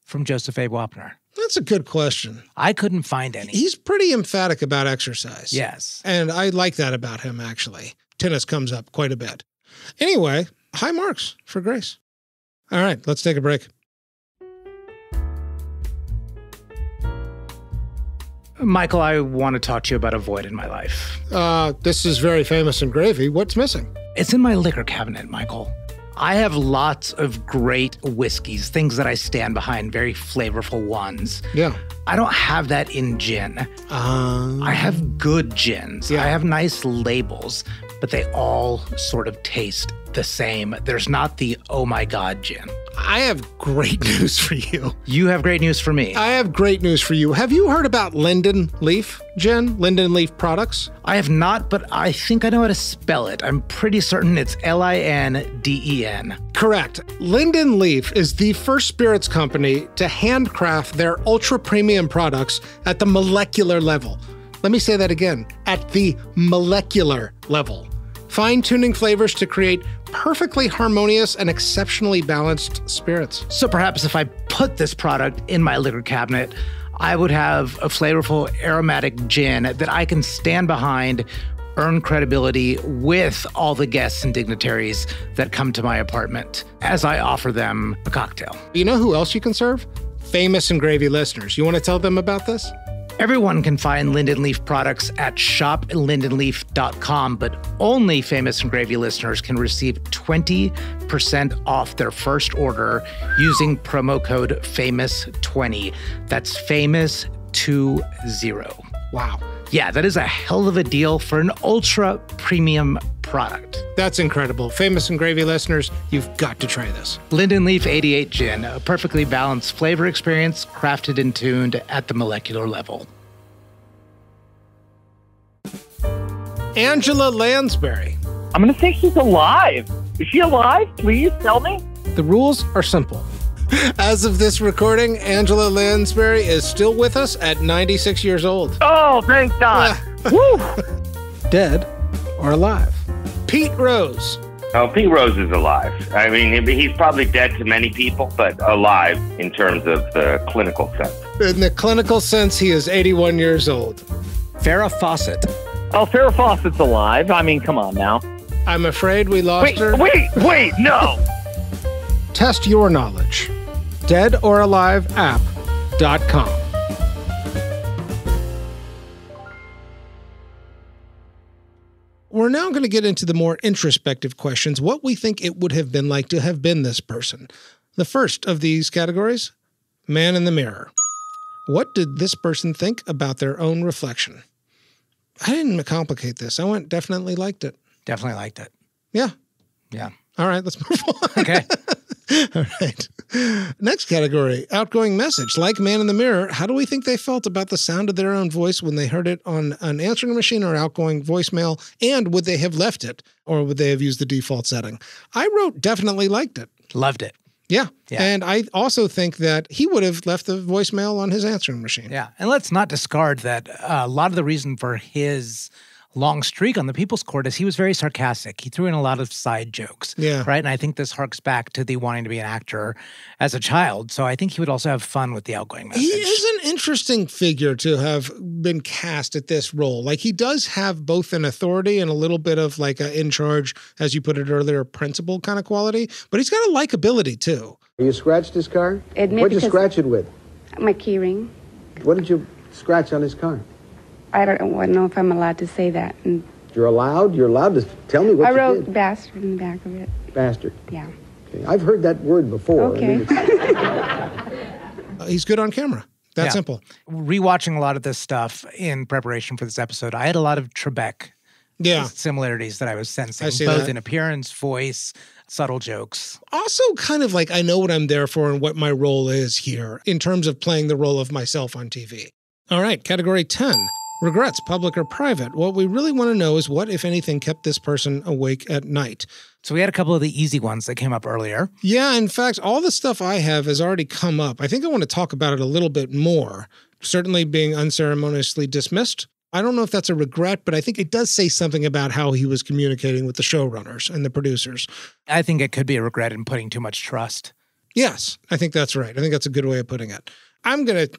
from Joseph A. Wapner? That's a good question. I couldn't find any. He's pretty emphatic about exercise. Yes. And I like that about him, actually. Tennis comes up quite a bit. Anyway, high marks for Grace. All right, let's take a break. Michael, I want to talk to you about a void in my life. This is very famous in gravy. What's missing? It's in my liquor cabinet, Michael. I have lots of great whiskeys, things that I stand behind, very flavorful ones. Yeah. I don't have that in gin. I have good gins. Yeah. I have nice labels, but they all sort of taste the same. There's not the, oh my God, gin. I have great news for you. You have great news for me. I have great news for you. Have you heard about Linden Leaf Gin? Linden Leaf products? I have not, but I think I know how to spell it. I'm pretty certain it's L-I-N-D-E-N. Correct. Linden Leaf is the first spirits company to handcraft their ultra-premium products at the molecular level. Let me say that again. At the molecular level. Fine-tuning flavors to create perfectly harmonious and exceptionally balanced spirits. So perhaps if I put this product in my liquor cabinet, I would have a flavorful aromatic gin that I can stand behind, earn credibility with all the guests and dignitaries that come to my apartment as I offer them a cocktail. You know who else you can serve? Famous and Gravy listeners. You want to tell them about this? Everyone can find Linden Leaf products at shoplindenleaf.com, but only Famous and Gravy listeners can receive 20% off their first order using promo code FAMOUS20. That's FAMOUS20. Wow. Yeah, that is a hell of a deal for an ultra premium product. That's incredible. Famous and Gravy listeners, you've got to try this. Linden Leaf 88 Gin, a perfectly balanced flavor experience crafted and tuned at the molecular level. Angela Lansbury. I'm going to say she's alive. Is she alive? Please tell me. The rules are simple. As of this recording, Angela Lansbury is still with us at 96 years old. Oh, thank God. Woo! Dead or alive? Pete Rose. Oh, Pete Rose is alive. I mean, he's probably dead to many people, but alive in terms of the clinical sense. In the clinical sense, he is 81 years old. Farrah Fawcett. Oh, Farrah Fawcett's alive. I mean, come on now. I'm afraid we lost her. Wait, no. Test your knowledge. deadoraliveapp.com. We're now going to get into the more introspective questions, what we think it would have been like to have been this person. The first of these categories, man in the mirror. What did this person think about their own reflection? I didn't complicate this. I went definitely liked it. Definitely liked it. Yeah. Yeah. All right, let's move on. Okay. All right. Next category, outgoing message. Like man in the mirror, how do we think they felt about the sound of their own voice when they heard it on an answering machine or outgoing voicemail? And would they have left it or would they have used the default setting? I wrote definitely liked it. Loved it. Yeah. And I also think that he would have left the voicemail on his answering machine. Yeah. And let's not discard that a lot of the reason for his long streak on the People's Court is he was very sarcastic. He threw in a lot of side jokes. Yeah. Right? And I think this harks back to the wanting to be an actor as a child. So I think he would also have fun with the outgoing message. He is an interesting figure to have been cast at this role. Like he does have both an authority and a little bit of like a in charge, as you put it earlier, principal kind of quality, but he's got a likability too. You scratched his car? What'd you scratch it with? My keyring. What did you scratch on his car? I don't know if I'm allowed to say that. And You're allowed? You're allowed to tell me what I you wrote did. bastard in the back of it. Bastard. Yeah. Okay. I've heard that word before. Okay. He's good on camera. That simple. Rewatching a lot of this stuff in preparation for this episode, I had a lot of Trebek similarities that I was sensing, both in appearance, voice, subtle jokes. Also kind of like I know what I'm there for and what my role is here in terms of playing the role of myself on TV. All right, category 10. Regrets, public or private. What we really want to know is what, if anything, kept this person awake at night. So we had a couple of the easy ones that came up earlier. Yeah, in fact, all the stuff I have has already come up. I think I want to talk about it a little bit more. Certainly being unceremoniously dismissed. I don't know if that's a regret, but I think it does say something about how he was communicating with the showrunners and the producers. I think it could be a regret in putting too much trust. Yes, I think that's right. I think that's a good way of putting it.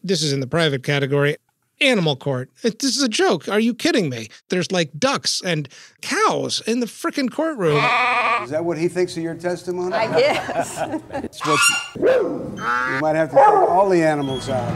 This is in the private category. Animal court. This is a joke. Are you kidding me? There's like ducks and cows in the frickin' courtroom. Is that what he thinks of your testimony? I guess. You might have to take all the animals out.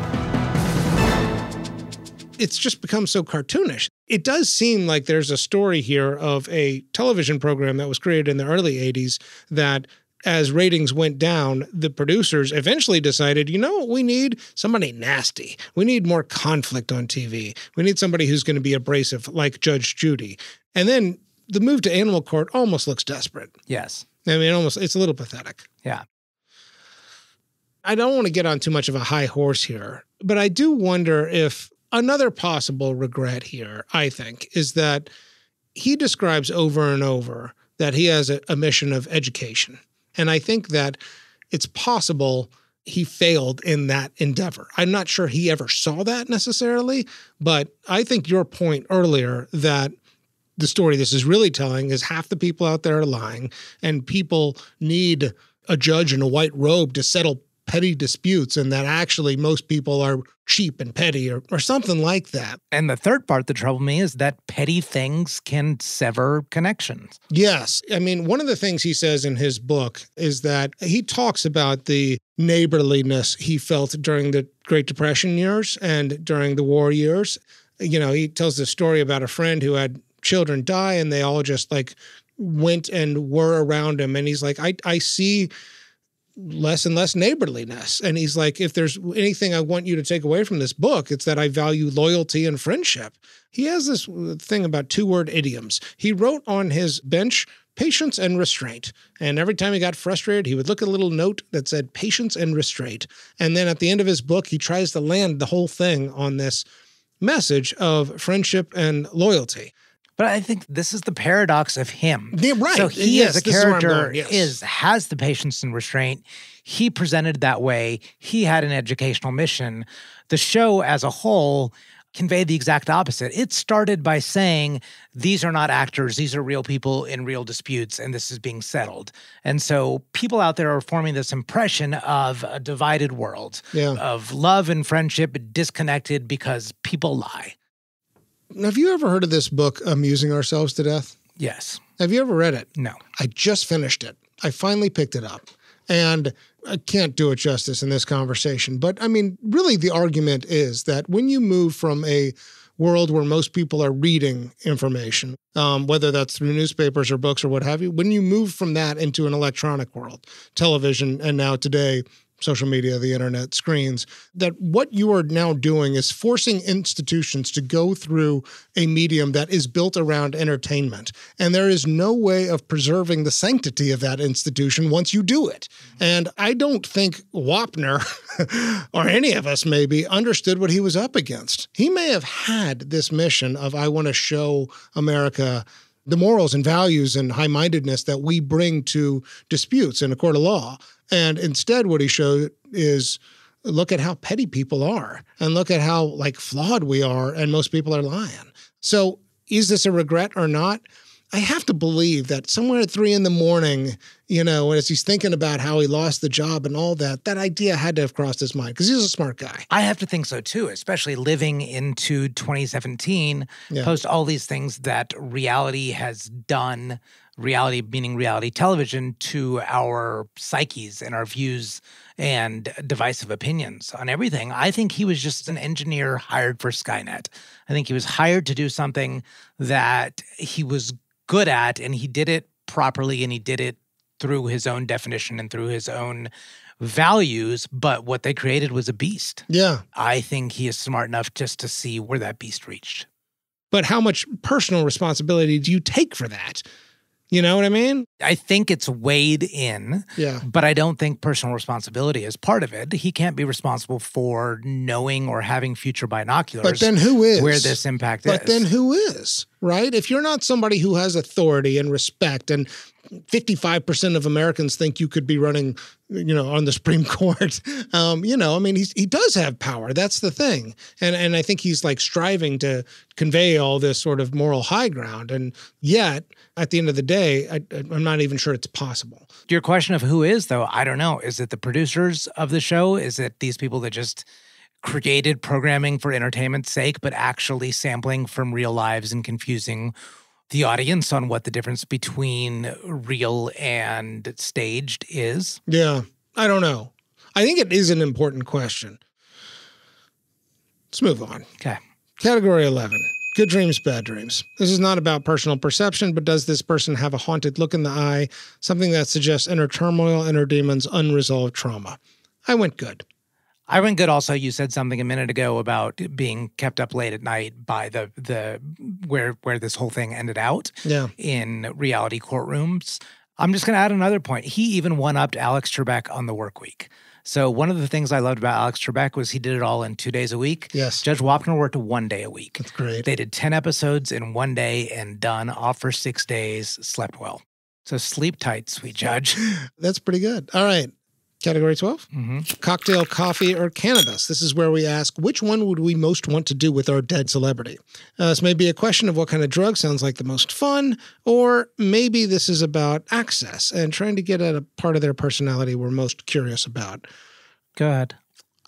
It's just become so cartoonish. It does seem like there's a story here of a television program that was created in the early 80s that as ratings went down, the producers eventually decided, you know what we need? Somebody nasty. We need more conflict on TV. We need somebody who's going to be abrasive, like Judge Judy. And then the move to Animal Court almost looks desperate. Yes. I mean, it's a little pathetic. Yeah. I don't want to get on too much of a high horse here, but I do wonder if another possible regret here, I think, is that he describes over and over that he has a mission of education. And I think that it's possible he failed in that endeavor. I'm not sure he ever saw that necessarily, but I think your point earlier that the story this is really telling is half the people out there are lying and people need a judge in a white robe to settle petty disputes and that actually most people are cheap and petty or something like that. And the third part that troubled me is that petty things can sever connections. Yes. I mean, one of the things he says in his book is that he talks about the neighborliness he felt during the Great Depression years and during the war years. You know, he tells the story about a friend who had children die and they all just like went and were around him. And he's like, I see less and less neighborliness. And he's like, if there's anything I want you to take away from this book, it's that I value loyalty and friendship. He has this thing about 2-word idioms. He wrote on his bench, patience and restraint. And every time he got frustrated, he would look at a little note that said patience and restraint. And then at the end of his book, he tries to land the whole thing on this message of friendship and loyalty. But I think this is the paradox of him. Yeah, right. So he as a character yes. has the patience and restraint. He presented that way. He had an educational mission. The show as a whole conveyed the exact opposite. It started by saying, these are not actors. These are real people in real disputes, and this is being settled. And so people out there are forming this impression of a divided world, of love and friendship disconnected because people lie. Have you ever heard of this book, Amusing Ourselves to Death? Yes. Have you ever read it? No. I just finished it. I finally picked it up. And I can't do it justice in this conversation. But I mean, really the argument is that when you move from a world where most people are reading information, whether that's through newspapers or books or what have you, when you move from that into an electronic world, television, and now today, social media, the internet, screens, that what you are now doing is forcing institutions to go through a medium that is built around entertainment. And there is no way of preserving the sanctity of that institution once you do it. And I don't think Wapner, or any of us maybe, understood what he was up against. He may have had this mission of, I want to show America the morals and values and high-mindedness that we bring to disputes in a court of law. And instead, what he showed is, look at how petty people are and look at how flawed we are, and most people are lying. So is this a regret or not? I have to believe that somewhere at 3 a.m, as he's thinking about how he lost the job and all that, that idea had to have crossed his mind because he's a smart guy. I have to think so too, especially living into 2017, post all these things that reality has done, reality meaning reality television, to our psyches and our views and divisive opinions on everything. I think he was just an engineer hired for Skynet. I think he was hired to do something that he was good at, and he did it properly, and he did it through his own definition and through his own values, but what they created was a beast. Yeah. I think he is smart enough just to see where that beast reached. But how much personal responsibility do you take for that? You know what I mean? I think it's weighed in, but I don't think personal responsibility is part of it. He can't be responsible for knowing or having future binoculars. But then who is? Where this impact is. But then who is, right? If you're not somebody who has authority and respect, and 55% of Americans think you could be running, on the Supreme Court, he does have power. That's the thing. And I think he's striving to convey all this sort of moral high ground. And yet, at the end of the day, I'm not even sure it's possible. Your question of who is, though, I don't know. Is it the producers of the show? Is it these people that just created programming for entertainment's sake, but actually sampling from real lives and confusing the audience on what the difference between real and staged is? Yeah, I don't know. I think it is an important question. Let's move on. Okay. Category 11. Good dreams, bad dreams. This is not about personal perception, but does this person have a haunted look in the eye, something that suggests inner turmoil, inner demons, unresolved trauma? I went good. I went good also. You said something a minute ago about being kept up late at night by the where this whole thing ended out in reality courtrooms. I'm just going to add another point. He even one-upped Alex Trebek on the work week. So one of the things I loved about Alex Trebek was he did it all in 2 days a week. Yes. Judge Wapner worked 1 day a week. That's great. They did 10 episodes in 1 day and done, off for 6 days, slept well. So sleep tight, sweet Judge. That's pretty good. All right. Category 12? Mm-hmm. Cocktail, coffee, or cannabis. This is where we ask, which one would we most want to do with our dead celebrity? This may be a question of what kind of drug sounds like the most fun, or maybe this is about access and trying to get at a part of their personality we're most curious about. Go ahead.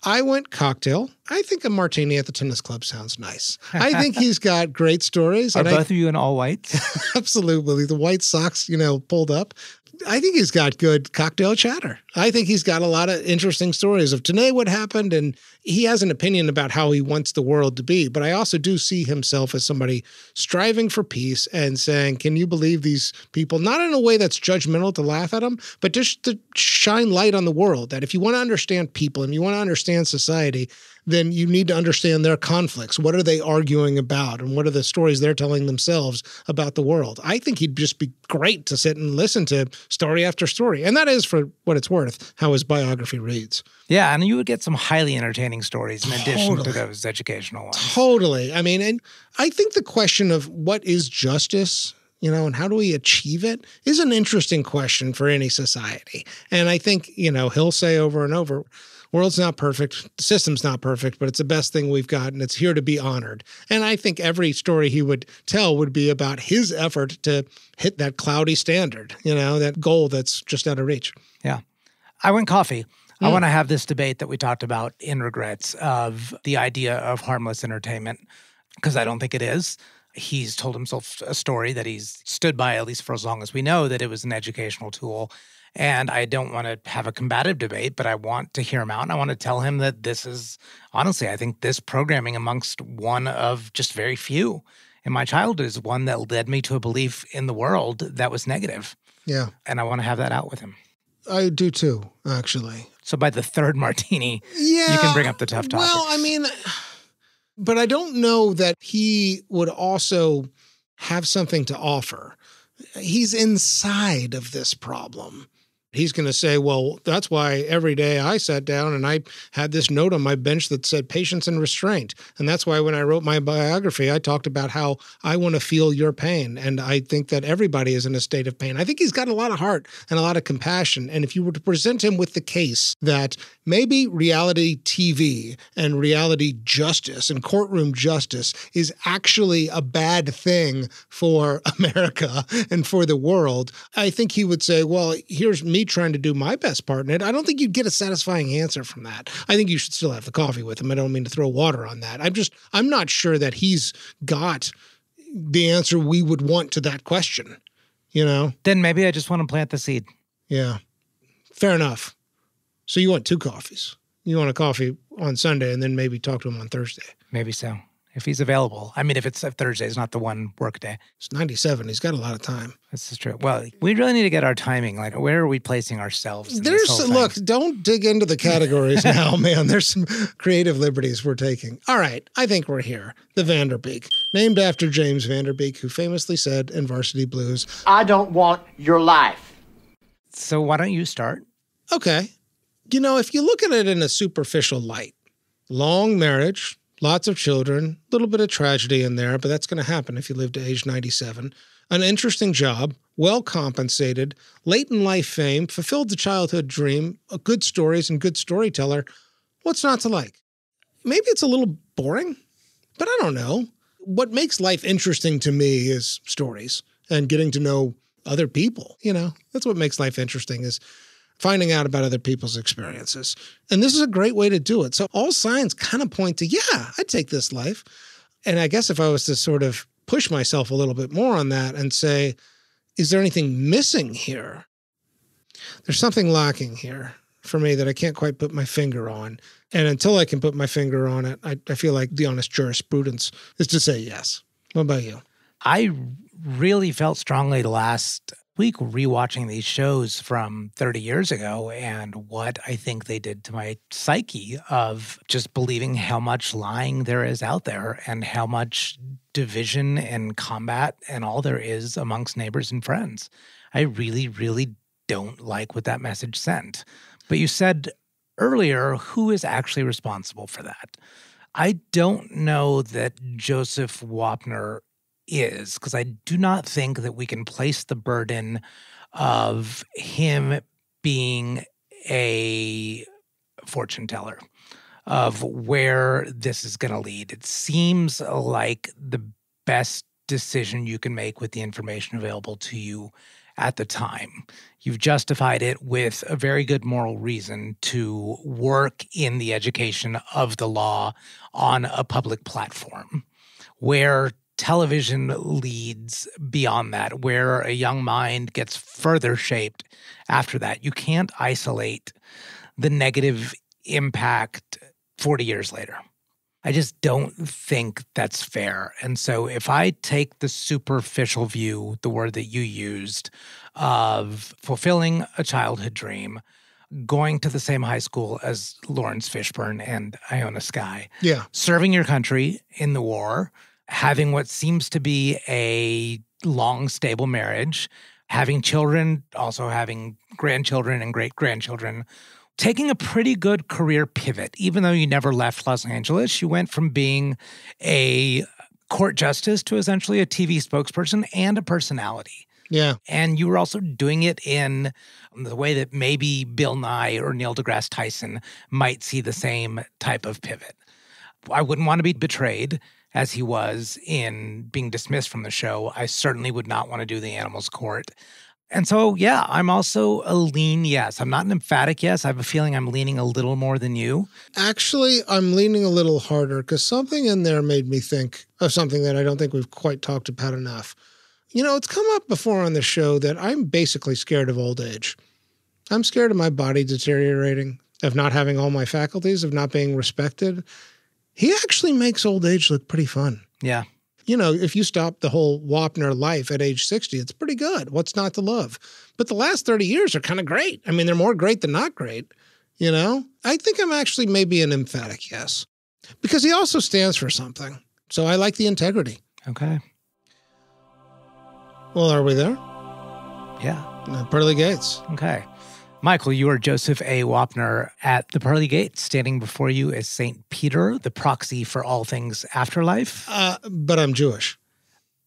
I went cocktail. I think a martini at the tennis club sounds nice. I think he's got great stories. Are both of you in all whites? Absolutely. The white socks, pulled up. I think he's got good cocktail chatter. I think he's got a lot of interesting stories of today what happened, and he has an opinion about how he wants the world to be. But I also do see himself as somebody striving for peace and saying, can you believe these people? Not in a way that's judgmental to laugh at them, but just to shine light on the world, that if you want to understand people and you want to understand society, then you need to understand their conflicts. What are they arguing about? And what are the stories they're telling themselves about the world? I think he'd just be great to sit and listen to story after story. And that is, for what it's worth, how his biography reads. Yeah, and you would get some highly entertaining stories in addition to those educational ones. Totally. I mean, and I think the question of what is justice, and how do we achieve it is an interesting question for any society. And I think, he'll say over and over, world's not perfect, the system's not perfect, but it's the best thing we've got, and it's here to be honored. And I think every story he would tell would be about his effort to hit that cloudy standard, that goal that's just out of reach. Yeah. I went coffee. I want to have this debate that we talked about in Regrets of the idea of harmless entertainment, because I don't think it is. He's told himself a story that he's stood by, at least for as long as we know, that it was an educational tool. And I don't want to have a combative debate, but I want to hear him out. And I want to tell him that this is, honestly, I think this programming amongst one of just very few in my childhood is one that led me to a belief in the world that was negative. Yeah. And I want to have that out with him. I do too, actually. So by the third martini, yeah, you can bring up the tough topics. Well, I mean, but I don't know that he would also have something to offer. He's inside of this problem. He's going to say, well, that's why every day I sat down and I had this note on my bench that said patience and restraint. And that's why when I wrote my biography, I talked about how I want to feel your pain. And I think that everybody is in a state of pain. I think he's got a lot of heart and a lot of compassion. And if you were to present him with the case that maybe reality TV and reality justice and courtroom justice is actually a bad thing for America and for the world, I think he would say, well, here's me trying to do my best part in it. I don't think you'd get a satisfying answer from that. I think you should still have the coffee with him. I don't mean to throw water on that. I'm not sure that he's got the answer we would want to that question, you know? Then maybe I just want to plant the seed. Yeah. Fair enough. So you want 2 coffees. You want a coffee on Sunday and then maybe talk to him on Thursday. Maybe so. If he's available. I mean, if Thursday is not the one work day. It's 97. He's got a lot of time. This is true. Well, we really need to get our timing. Like, where are we placing ourselves? Look, don't dig into the categories now, man. There's some creative liberties we're taking. All right. I think we're here. The Vanderbeek, named after James Vanderbeek, who famously said in Varsity Blues, I don't want your life. So why don't you start? Okay. You know, if you look at it in a superficial light, long marriage, lots of children, a little bit of tragedy in there, but that's going to happen if you live to age 97. An interesting job, well compensated, late in life fame, fulfilled the childhood dream, good stories and good storyteller. What's not to like? Maybe it's a little boring, but I don't know. What makes life interesting to me is stories and getting to know other people. You know, that's what makes life interesting, is finding out about other people's experiences. And this is a great way to do it. So all signs kind of point to, yeah, I'd take this life. And I guess if I was to sort of push myself a little bit more on that and say, is there anything missing here? There's something lacking here for me that I can't quite put my finger on. And until I can put my finger on it, I feel like the honest jurisprudence is to say yes. What about you? I really felt strongly last week rewatching these shows from 30 years ago and what I think they did to my psyche of just believing how much lying there is out there and how much division and combat and all there is amongst neighbors and friends. I really, really don't like what that message sent. But you said earlier, who is actually responsible for that? I don't know that Joseph Wapner is, because I do not think that we can place the burden of him being a fortune teller of where this is going to lead. It seems like the best decision you can make with the information available to you at the time. You've justified it with a very good moral reason to work in the education of the law on a public platform where television leads beyond that, where a young mind gets further shaped after that. You can't isolate the negative impact 40 years later. I just don't think that's fair. And so if I take the superficial view, the word that you used, of fulfilling a childhood dream, going to the same high school as Lawrence Fishburne and Iona Skye, serving your country in the war, having what seems to be a long, stable marriage, having children, also having grandchildren and great-grandchildren, taking a pretty good career pivot. Even though you never left Los Angeles, you went from being a court justice to essentially a TV spokesperson and a personality. Yeah. And you were also doing it in the way that maybe Bill Nye or Neil deGrasse Tyson might see the same type of pivot. I wouldn't want to be betrayed as he was in being dismissed from the show. I certainly would not want to do the Animals Court. And so, yeah, I'm also a lean yes. I'm not an emphatic yes. I have a feeling I'm leaning a little more than you. Actually, I'm leaning a little harder because something in there made me think of something that I don't think we've quite talked about enough. You know, it's come up before on the show that I'm basically scared of old age. I'm scared of my body deteriorating, of not having all my faculties, of not being respected. He actually makes old age look pretty fun. Yeah. You know, if you stop the whole Wapner life at age 60, it's pretty good. What's not to love? But the last 30 years are kind of great. I mean, they're more great than not great, you know? I think I'm actually maybe an emphatic yes. Because he also stands for something. So I like the integrity. Okay. Well, are we there? Yeah. Pearly Gates. Okay. Michael, you are Joseph A. Wapner at the Pearly Gates. Standing before you is St. Peter, the proxy for all things afterlife. But I'm Jewish.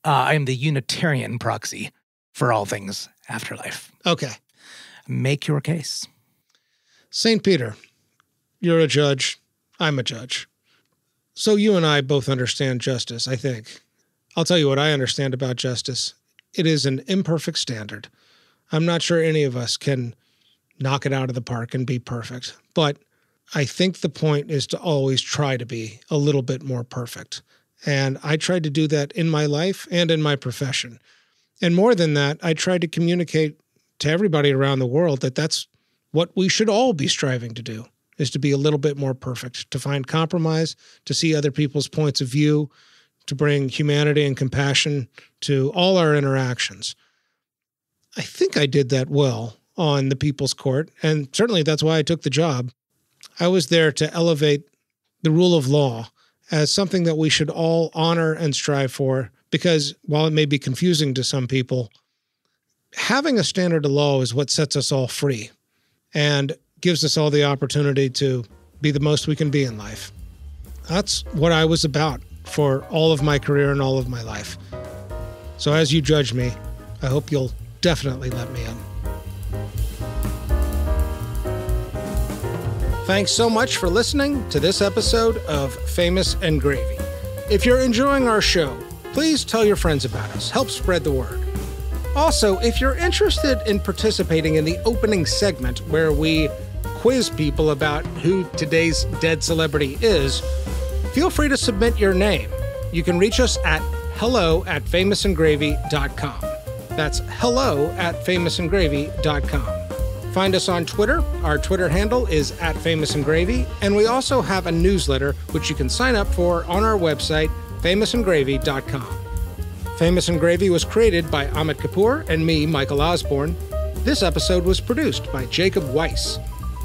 I am the Unitarian proxy for all things afterlife. Okay. Make your case. St. Peter, you're a judge. I'm a judge. So you and I both understand justice, I think. I'll tell you what I understand about justice. It is an imperfect standard. I'm not sure any of us can knock it out of the park and be perfect. But I think the point is to always try to be a little bit more perfect. And I tried to do that in my life and in my profession. And more than that, I tried to communicate to everybody around the world that that's what we should all be striving to do, is to be a little bit more perfect, to find compromise, to see other people's points of view, to bring humanity and compassion to all our interactions. I think I did that well on the People's Court, and certainly that's why I took the job. I was there to elevate the rule of law as something that we should all honor and strive for, because while it may be confusing to some people, having a standard of law is what sets us all free and gives us all the opportunity to be the most we can be in life. That's what I was about for all of my career and all of my life. So as you judge me, I hope you'll definitely let me in. Thanks so much for listening to this episode of Famous and Gravy. If you're enjoying our show, please tell your friends about us. Help spread the word. Also, if you're interested in participating in the opening segment where we quiz people about who today's dead celebrity is, feel free to submit your name. You can reach us at hello@famousandgravy.com. That's hello@famousandgravy.com. Find us on Twitter. Our Twitter handle is @famousandgravy, and we also have a newsletter which you can sign up for on our website, famousandgravy.com. Famous and Gravy was created by Amit Kapoor and me, Michael Osborne. This episode was produced by Jacob Weiss.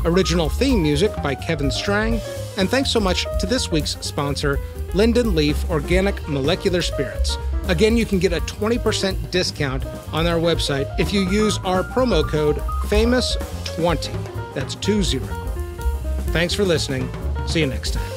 Original theme music by Kevin Strang. And thanks so much to this week's sponsor, Linden Leaf Organic Molecular Spirits. Again, you can get a 20% discount on our website if you use our promo code FAMOUS20. That's 20. Thanks for listening. See you next time.